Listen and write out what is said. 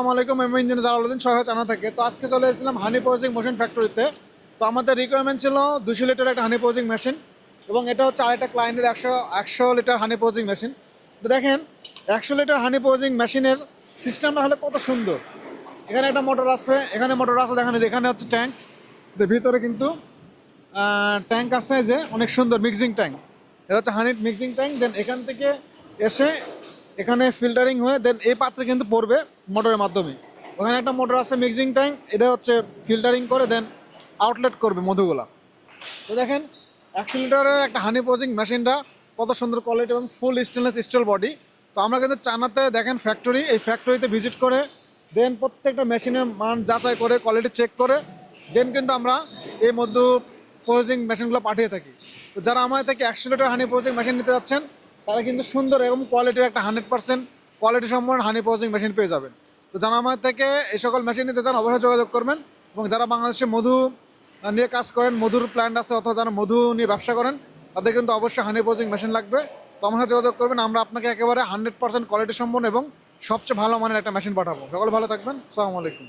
আসসালামু আলাইকুম, আমি ইঞ্জিনিয়ার জালালউদ্দিন সহায় জানা থাকে। তো আজকে চলে এসেছিলাম হানি পজিং মোশন ফ্যাক্টরিতে। তো আমাদের রিকোয়ারমেন্ট ছিল 200 লিটার একটা হানি পজিং মেশিন, এবং এটা হচ্ছে আরেকটা ক্লায়েন্টের একশো লিটার হানি পজিং মেশিন। তো দেখেন, 100 লিটার হানি পজিং মেশিনের সিস্টেমটা হলে কত সুন্দর। এখানে একটা মোটর আছে, এখানে মোটর আছে, দেখেন এখানে হচ্ছে ট্যাঙ্ক। ভিতরে কিন্তু ট্যাঙ্ক আছে, যে অনেক সুন্দর মিক্সিং ট্যাঙ্ক। এটা হচ্ছে হানির মিক্সিং ট্যাঙ্ক। দেন এখান থেকে এসে এখানে ফিল্টারিং হয়ে দেন এই পাত্রে কিন্তু পড়বে মোটরের মাধ্যমে। ওখানে একটা মোটর আছে মিক্সিং ট্যাঙ্ক, এটা হচ্ছে ফিল্টারিং করে দেন আউটলেট করবে মধুগুলা। তো দেখেন, 100 লিটারের একটা হানি পজিং মেশিনটা কত সুন্দর কোয়ালিটি এবং ফুল স্টেনলেস স্টিল বডি। তো আমরা কিন্তু চায়নাতে দেখেন ফ্যাক্টরি, এই ফ্যাক্টরিতে ভিজিট করে দেন প্রত্যেকটা মেশিনের মান যাচাই করে কোয়ালিটি চেক করে দেন কিন্তু আমরা এই মধু পজিং মেশিনগুলো পাঠিয়ে থাকি। তো যারা আমাদের থেকে 100 লিটার হানি পজিং মেশিন নিতে যাচ্ছেন, তারা কিন্তু সুন্দর এবং কোয়ালিটির একটা 100% কোয়ালিটি সম্পন্ন হানি পজিং মেশিন পেয়ে যাবেন। তো যারা আমাদের থেকে এই সকল মেশিন নিতে চান, অবশ্যই যোগাযোগ করবেন। এবং যারা বাংলাদেশে মধু নিয়ে কাজ করেন, মধুর প্ল্যান্ট আছে, অথবা যারা মধু নিয়ে ব্যবসা করেন, তাদের কিন্তু অবশ্যই হানি পজিং মেশিন লাগবে। তো আমার সাথে যোগাযোগ করবেন, আমরা আপনাকে একেবারে 100% কোয়ালিটি সম্পন্ন এবং সবচেয়ে ভালো মানের একটা মেশিন পাঠাবো। সকলে ভালো থাকবেন, আসসালামু আলাইকুম।